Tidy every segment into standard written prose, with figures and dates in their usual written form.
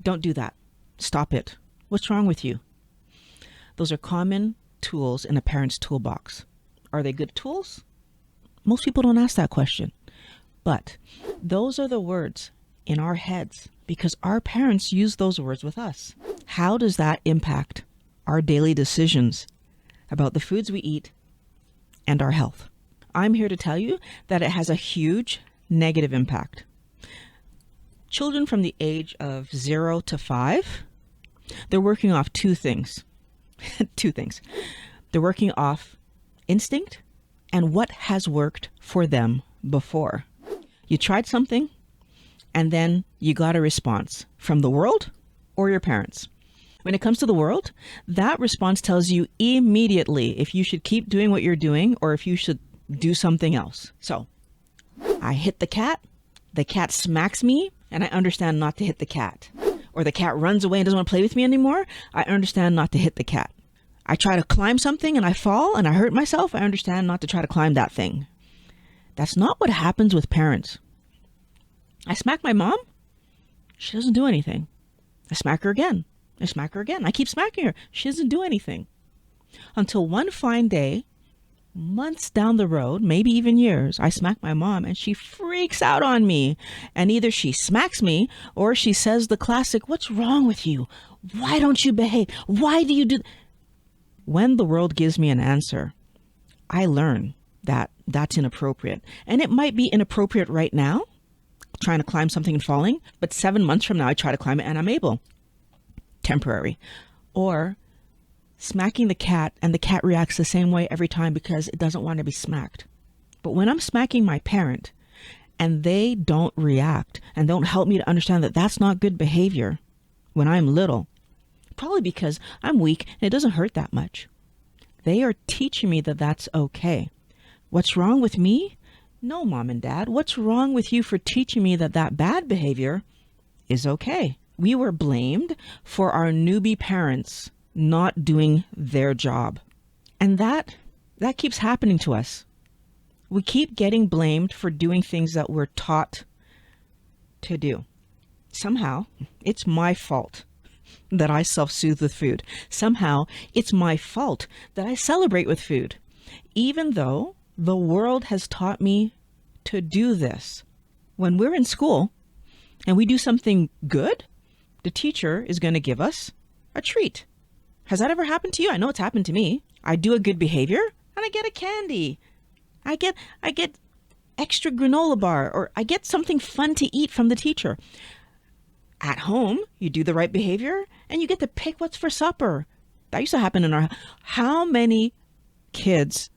Don't do that. Stop it. What's wrong with you? Those are common tools in a parent's toolbox. Are they good tools? Most people don't ask that question. But those are the words in our heads because our parents use those words with us. How does that impact our daily decisions about the foods we eat and our health? I'm here to tell you that it has a huge negative impact. Children from the age of 0 to 5, they're working off two things. Two things. They're working off instinct and what has worked for them before. You tried something and then you got a response from the world or your parents. When it comes to the world, that response tells you immediately if you should keep doing what you're doing or if you should do something else. So I hit the cat smacks me, and I understand not to hit the cat. Or the cat runs away and doesn't want to play with me anymore, I understand not to hit the cat. I try to climb something and I fall and I hurt myself, I understand not to try to climb that thing. That's not what happens with parents. I smack my mom, she doesn't do anything. I smack her again. I smack her again. I keep smacking her. She doesn't do anything. Until one fine day, months down the road, maybe even years, I smack my mom and she freaks out on me. And either she smacks me or she says the classic, "What's wrong with you? Why don't you behave? Why do you do?" When the world gives me an answer, I learn that that's inappropriate. And it might be inappropriate right now, trying to climb something and falling, but 7 months from now, I try to climb it and I'm able. Temporary. Or smacking the cat and the cat reacts the same way every time because it doesn't want to be smacked. But when I'm smacking my parent and they don't react and don't help me to understand that that's not good behavior when I'm little, probably because I'm weak and it doesn't hurt that much. They are teaching me that that's okay. What's wrong with me? No, Mom and Dad. What's wrong with you for teaching me that that bad behavior is okay? We were blamed for our newbie parents not doing their job. And that keeps happening to us. We keep getting blamed for doing things that we're taught to do. Somehow, it's my fault that I self-soothe with food. Somehow, it's my fault that I celebrate with food, even though the world has taught me to do this. When we're in school and we do something good, the teacher is going to give us a treat. Has that ever happened to you? I know it's happened to me. I do a good behavior and I get a candy. I get extra granola bar, or I get something fun to eat from the teacher. At home, you do the right behavior and you get to pick what's for supper. That used to happen in our... How many kids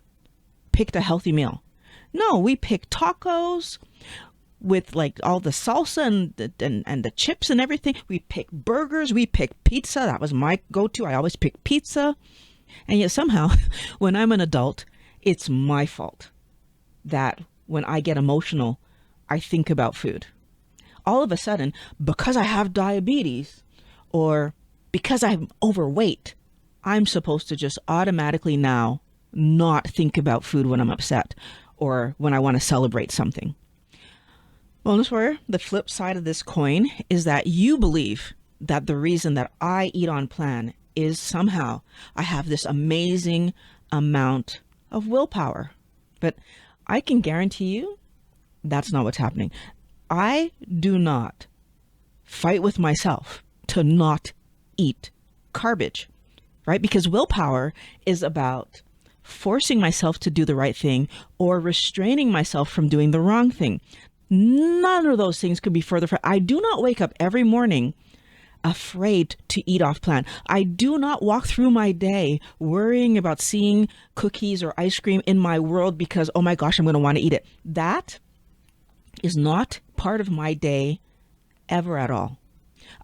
picked a healthy meal? No, we picked tacos with like all the salsa and the chips and everything. We picked burgers. We picked pizza. That was my go-to. I always picked pizza. And yet somehow, when I'm an adult, it's my fault that when I get emotional, I think about food. All of a sudden, because I have diabetes or because I'm overweight, I'm supposed to just automatically now not think about food when I'm upset or when I want to celebrate something. Wellness Warrior, the flip side of this coin is that you believe that the reason that I eat on plan is somehow I have this amazing amount of willpower. But I can guarantee you that's not what's happening. I do not fight with myself to not eat garbage, right? Because willpower is about forcing myself to do the right thing or restraining myself from doing the wrong thing. None of those things could be further from. I do not wake up every morning afraid to eat off plan. I do not walk through my day worrying about seeing cookies or ice cream in my world because, oh my gosh, I'm going to want to eat it. That is not part of my day ever at all.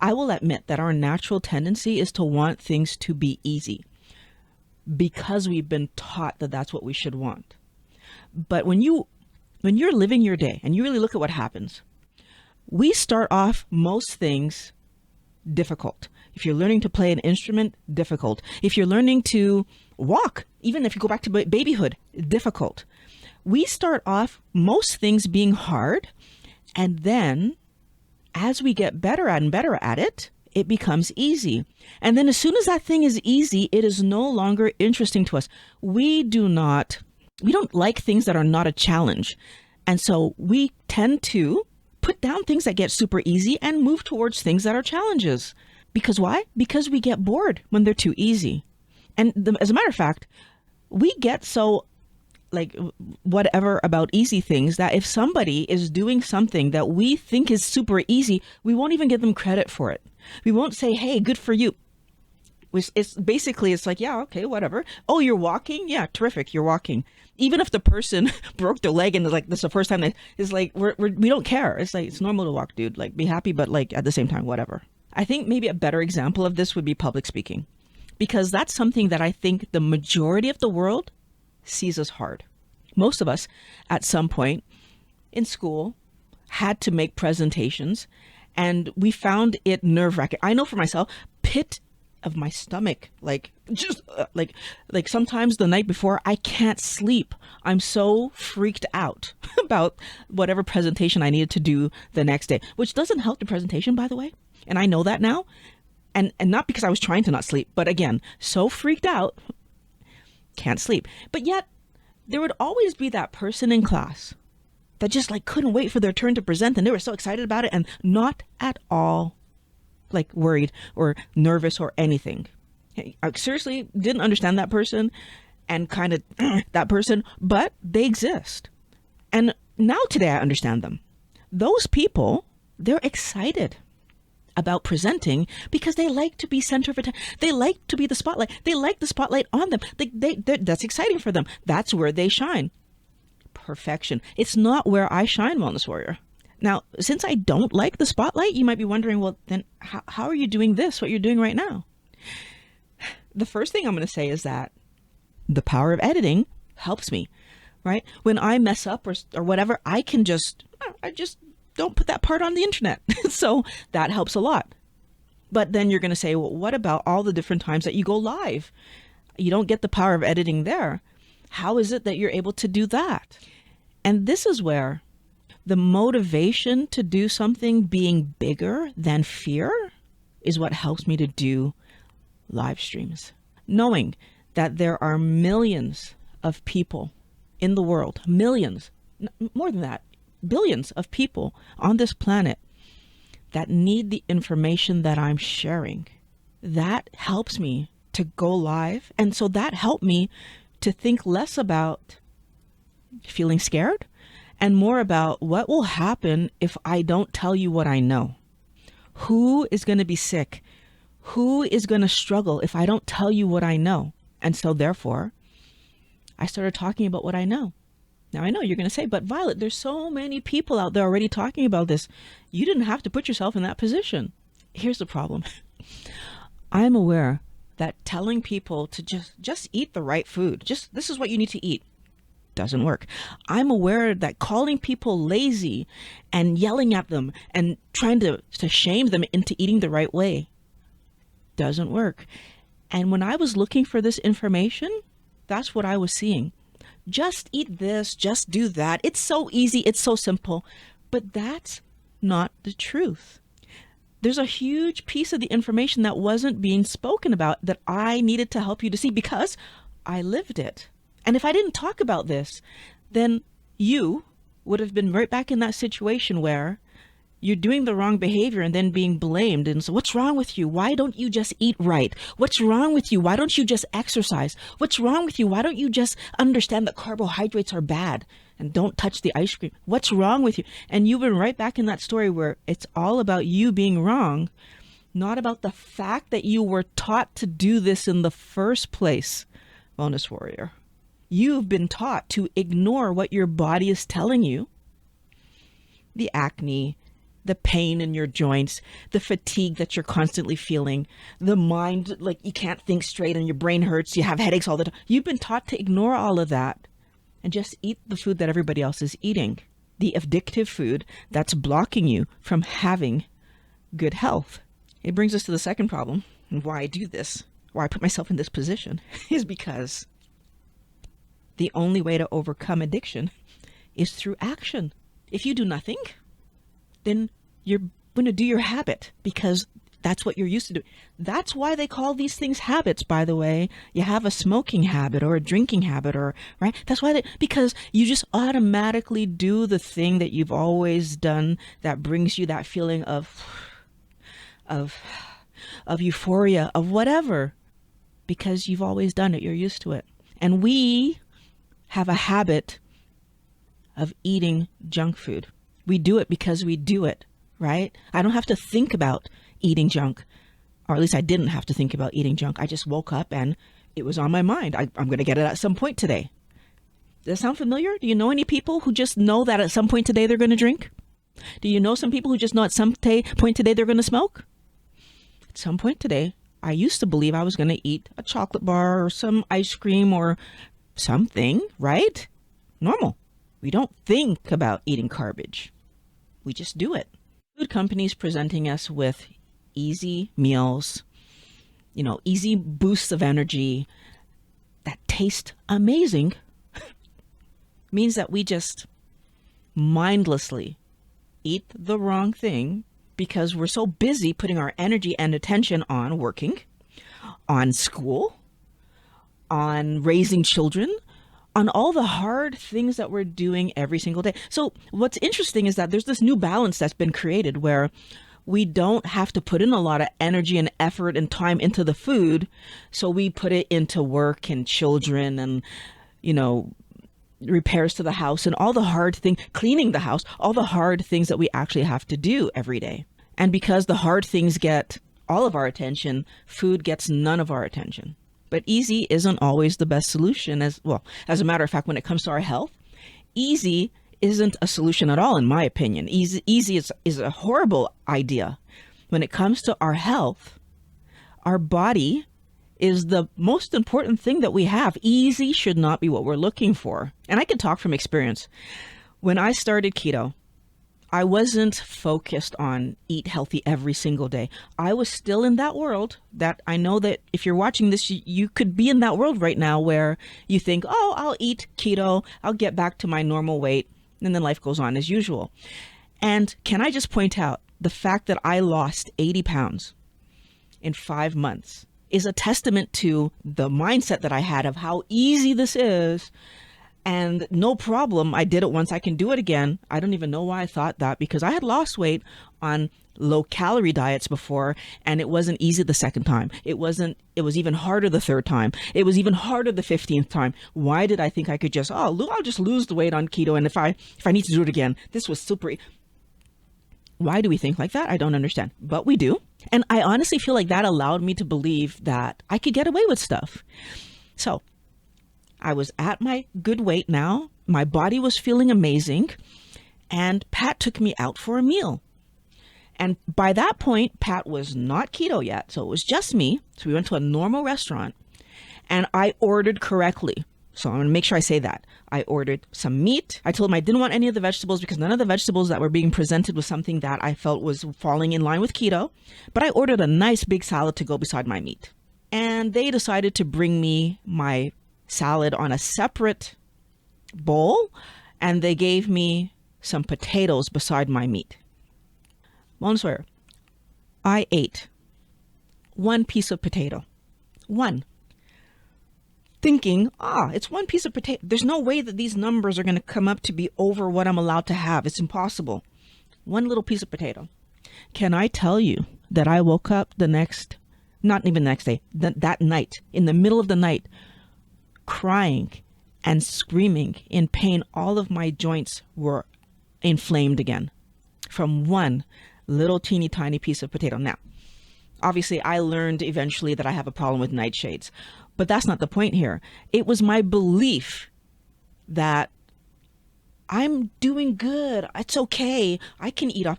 I will admit that our natural tendency is to want things to be easy because we've been taught that that's what we should want. But when you're living your day and you really look at what happens, we start off most things difficult. If you're learning to play an instrument, difficult. If you're learning to walk, even if you go back to babyhood, difficult. We start off most things being hard, and then as we get better at it, it becomes easy. And then as soon as that thing is easy, it is no longer interesting to us. We don't like things that are not a challenge. And so we tend to put down things that get super easy and move towards things that are challenges. Because why? Because we get bored when they're too easy. And as a matter of fact, we get so whatever about easy things that if somebody is doing something that we think is super easy, we won't even give them credit for it. We won't say, hey, good for you. It's like, yeah, okay, whatever. Oh, you're walking? Yeah, terrific, you're walking. Even if the person broke their leg and is like, this is the first time it's like, we don't care. It's like, it's normal to walk, dude. Like, be happy, but like at the same time, whatever. I think maybe a better example of this would be public speaking, because that's something that I think the majority of the world sees as hard. Most of us at some point in school had to make presentations, and we found it nerve-wracking. I know for myself, pit of my stomach, like sometimes the night before I can't sleep. I'm so freaked out about whatever presentation I needed to do the next day, which doesn't help the presentation, by the way. And I know that now, and not because I was trying to not sleep, but again, so freaked out, can't sleep. But yet there would always be that person in class that just like couldn't wait for their turn to present, and they were so excited about it and not at all like worried or nervous or anything. I seriously didn't understand that person and kind of that person, but they exist. And now today I understand them. Those people, they're excited about presenting because they like to be center of attention. They like to be the spotlight. They like the spotlight on them. That's exciting for them. That's where they shine. Perfection. It's not where I shine, Wellness Warrior. Now, since I don't like the spotlight, you might be wondering, well, then how are you doing this, what you're doing right now? The first thing I'm going to say is that the power of editing helps me, right? When I mess up or whatever, I just don't put that part on the internet. So that helps a lot. But then you're going to say, well, what about all the different times that you go live? You don't get the power of editing there. How is it that you're able to do that? And this is where the motivation to do something being bigger than fear is what helps me to do live streams. Knowing that there are millions of people in the world, millions, more than that, billions of people on this planet that need the information that I'm sharing. That helps me to go live. And so that helped me to think less about feeling scared and more about what will happen if I don't tell you what I know. Who is going to be sick? Who is going to struggle if I don't tell you what I know? And so therefore, I started talking about what I know. Now, I know you're going to say, but Violet, there's so many people out there already talking about this. You didn't have to put yourself in that position. Here's the problem. I'm aware that telling people to just eat the right food, this is what you need to eat, doesn't work. I'm aware that calling people lazy and yelling at them and trying to shame them into eating the right way doesn't work. And when I was looking for this information, that's what I was seeing. Just eat this, just do that. It's so easy, it's so simple. But that's not the truth. There's a huge piece of the information that wasn't being spoken about that I needed to help you to see because I lived it. And if I didn't talk about this, then you would have been right back in that situation where you're doing the wrong behavior and then being blamed. And so what's wrong with you? Why don't you just eat right? What's wrong with you? Why don't you just exercise? What's wrong with you? Why don't you just understand that carbohydrates are bad and don't touch the ice cream? What's wrong with you? And you've been right back in that story where it's all about you being wrong, not about the fact that you were taught to do this in the first place, Wellness Warrior. You've been taught to ignore what your body is telling you. The acne, the pain in your joints, the fatigue that you're constantly feeling, the mind, like you can't think straight and your brain hurts, you have headaches all the time. You've been taught to ignore all of that and just eat the food that everybody else is eating. The addictive food that's blocking you from having good health. It brings us to the second problem, and why I do this, why I put myself in this position, is because the only way to overcome addiction is through action. If you do nothing, then you're going to do your habit because That's what you're used to doing. That's why they call these things habits, by the way. You have a smoking habit or a drinking habit, or right? That's why because you just automatically do the thing that you've always done that brings you that feeling of euphoria, of whatever, because you've always done it. You're used to it. And we have a habit of eating junk food. We do it because we do it, right? I don't have to think about eating junk, or at least I didn't have to think about eating junk. I just woke up and it was on my mind. I'm going to get it at some point today. Does that sound familiar? Do you know any people who just know that at some point today they're going to drink? Do you know some people who just know at some point today they're going to smoke? At some point today, I used to believe I was going to eat a chocolate bar or some ice cream or something, right? Normal. We don't think about eating garbage. We just do it. Food companies presenting us with easy meals, easy boosts of energy that taste amazing means that we just mindlessly eat the wrong thing because we're so busy putting our energy and attention on working, on school, on raising children, on all the hard things that we're doing every single day. So what's interesting is that there's this new balance that's been created where we don't have to put in a lot of energy and effort and time into the food. So we put it into work and children and, repairs to the house and all the hard things, cleaning the house, all the hard things that we actually have to do every day. And because the hard things get all of our attention, food gets none of our attention. But easy isn't always the best solution. As a matter of fact, when it comes to our health, easy isn't a solution at all, in my opinion. Easy is a horrible idea. When it comes to our health, our body is the most important thing that we have. Easy should not be what we're looking for. And I can talk from experience. When I started keto, I wasn't focused on eat healthy every single day. I was still in that world that I know that if you're watching this, you could be in that world right now where you think, oh, I'll eat keto, I'll get back to my normal weight, and then life goes on as usual. And can I just point out the fact that I lost 80 pounds in 5 months is a testament to the mindset that I had of how easy this is. And no problem, I did it once, I can do it again. I don't even know why I thought that, because I had lost weight on low calorie diets before, and it wasn't easy the second time. It was even harder the third time. It was even harder the 15th time. Why did I think I could just, I'll just lose the weight on keto, and if I need to do it again, this was super. Why do we think like that? I don't understand, but we do. And I honestly feel like that allowed me to believe that I could get away with stuff. So I was at my good weight now. My body was feeling amazing. And Pat took me out for a meal. And by that point, Pat was not keto yet. So it was just me. So we went to a normal restaurant and I ordered correctly. So I'm going to make sure I say that. I ordered some meat. I told him I didn't want any of the vegetables because none of the vegetables that were being presented was something that I felt was falling in line with keto. But I ordered a nice big salad to go beside my meat. And they decided to bring me my salad on a separate bowl, and they gave me some potatoes beside my meat. Won't swear, I ate one piece of potato. One. Thinking, it's one piece of potato. There's no way that these numbers are going to come up to be over what I'm allowed to have. It's impossible. One little piece of potato. Can I tell you that I woke up not even the next day, that night, in the middle of the night, crying and screaming in pain. All of my joints were inflamed again from one little teeny tiny piece of potato. Now, obviously, I learned eventually that I have a problem with nightshades, but that's not the point here. It was my belief that I'm doing good. It's okay. I can eat off.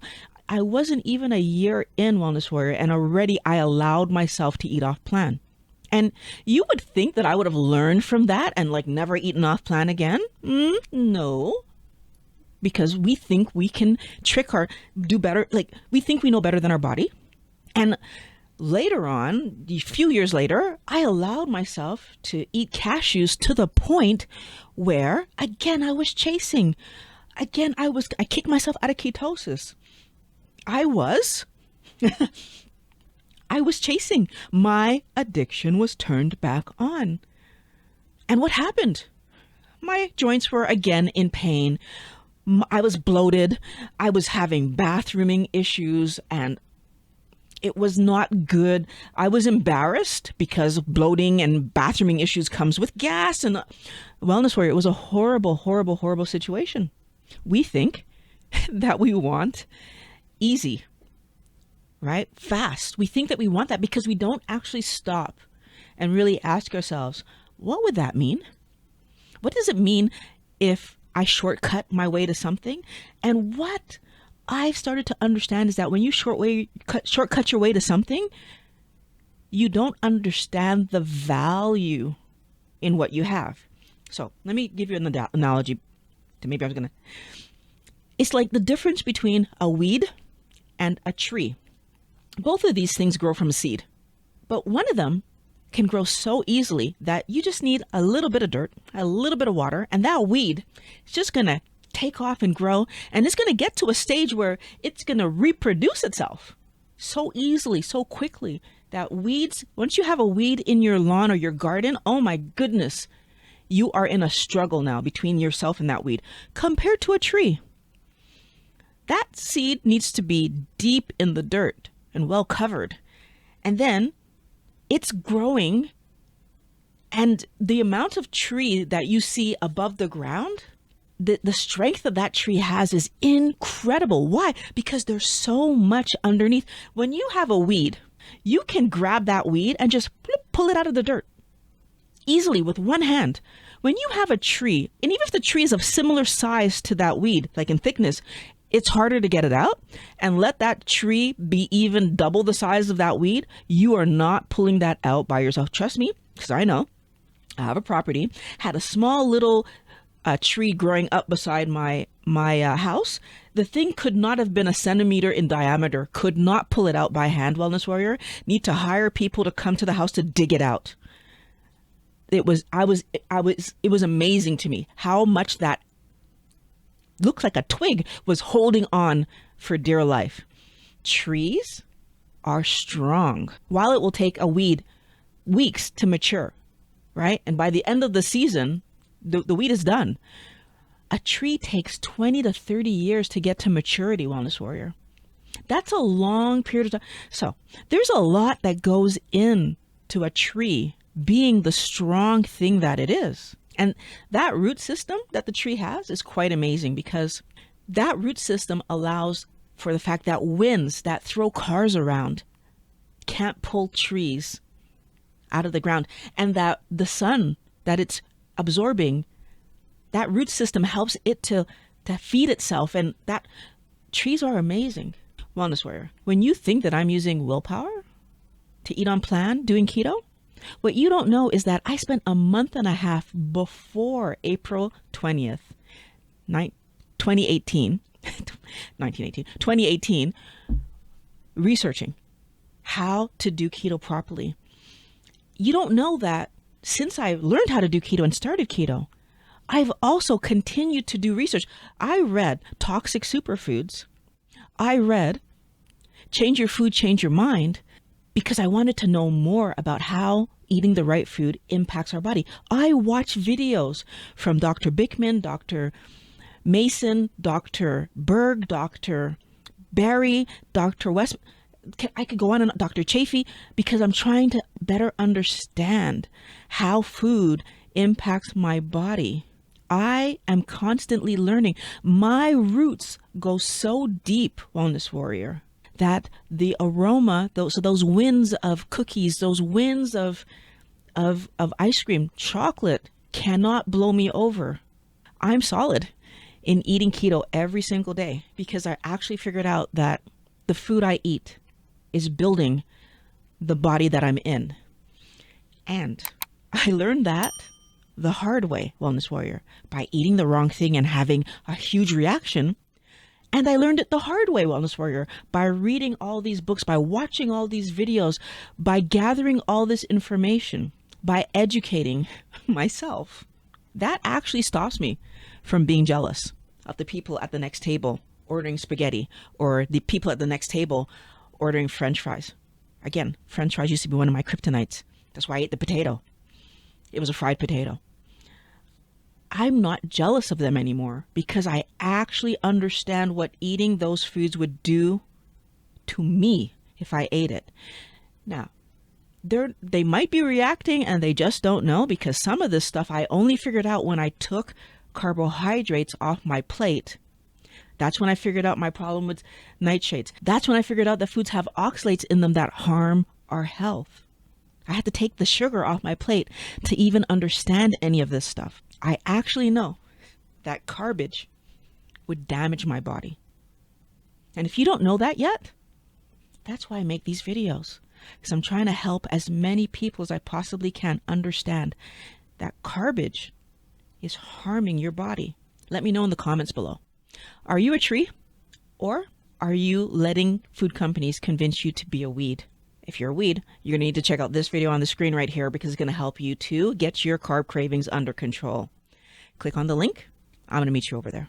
I wasn't even a year in Wellness Warrior, and already I allowed myself to eat off plan. And you would think that I would have learned from that and never eaten off plan again. No, because we think we can do better. We think we know better than our body. And later on, a few years later, I allowed myself to eat cashews to the point where, again, I was chasing. Again, I kicked myself out of ketosis. I was I was chasing. My addiction was turned back on. And what happened? My joints were again in pain. I was bloated. I was having bathrooming issues, and it was not good. I was embarrassed because bloating and bathrooming issues comes with gas and Wellness Warrior. It was a horrible, horrible, horrible situation. We think that we want easy, right? Fast. We think that we want that because we don't actually stop and really ask ourselves, what would that mean? What does it mean if I shortcut my way to something? And what I've started to understand is that when you shortcut your way to something, you don't understand the value in what you have. So let me give you an analogy. It's like the difference between a weed and a tree. Both of these things grow from a seed, but one of them can grow so easily that you just need a little bit of dirt, a little bit of water, and that weed is just going to take off and grow, and it's going to get to a stage where it's going to reproduce itself so easily, so quickly, that weeds, once you have a weed in your lawn or your garden, oh my goodness, you are in a struggle now between yourself and that weed. Compared to a tree, that seed needs to be deep in the dirt and well covered, and then it's growing, and the amount of tree that you see above the ground, the strength that that tree has is incredible. Why? Because there's so much underneath. When you have a weed, you can grab that weed and just pull it out of the dirt easily with one hand. When you have a tree, and even if the tree is of similar size to that weed, like in thickness, it's harder to get it out. And let that tree be even double the size of that weed, you are not pulling that out by yourself. Trust me, because I know. I have a property, had a small little tree growing up beside my house. The thing could not have been a centimeter in diameter, could not pull it out by hand, Wellness Warrior. Need to hire people to come to the house to dig it out. It was amazing to me how much that looked like a twig was holding on for dear life. Trees are strong. While it will take a weed weeks to mature, right? And by the end of the season, the weed is done. A tree takes 20 to 30 years to get to maturity, Wellness Warrior. That's a long period of time. So there's a lot that goes into a tree being the strong thing that it is. And that root system that the tree has is quite amazing, because that root system allows for the fact that winds that throw cars around can't pull trees out of the ground, and that the sun that it's absorbing, that root system helps it to feed itself, and that trees are amazing. Wellness Warrior, when you think that I'm using willpower to eat on plan, doing keto, what you don't know is that I spent a month and a half before April 20th, 2018, researching how to do keto properly. You don't know that since I learned how to do keto and started keto, I've also continued to do research. I read Toxic Superfoods. I read Change Your Food, Change Your Mind, because I wanted to know more about how eating the right food impacts our body. I watch videos from Dr. Bickman, Dr. Mason, Dr. Berg, Dr. Barry, Dr. West. I could go on, and Dr. Chafee, because I'm trying to better understand how food impacts my body. I am constantly learning. My roots go so deep, Wellness Warrior, that the aroma, those winds of cookies, those winds of ice cream, chocolate cannot blow me over. I'm solid in eating keto every single day, because I actually figured out that the food I eat is building the body that I'm in. And I learned that the hard way, Wellness Warrior, by eating the wrong thing and having a huge reaction. And I learned it the hard way, Wellness Warrior, by reading all these books, by watching all these videos, by gathering all this information, by educating myself. That actually stops me from being jealous of the people at the next table ordering spaghetti, or the people at the next table ordering French fries. Again, French fries used to be one of my kryptonites. That's why I ate the potato. It was a fried potato. I'm not jealous of them anymore because I actually understand what eating those foods would do to me if I ate it. Now, they might be reacting and they just don't know, because some of this stuff I only figured out when I took carbohydrates off my plate. That's when I figured out my problem with nightshades. That's when I figured out that foods have oxalates in them that harm our health. I had to take the sugar off my plate to even understand any of this stuff. I actually know that garbage would damage my body. And if you don't know that yet, that's why I make these videos. Because I'm trying to help as many people as I possibly can understand that garbage is harming your body. Let me know in the comments below. Are you a tree? Or are you letting food companies convince you to be a weed? If you're a weed, you're going to need to check out this video on the screen right here, because it's going to help you to get your carb cravings under control. Click on the link. I'm going to meet you over there.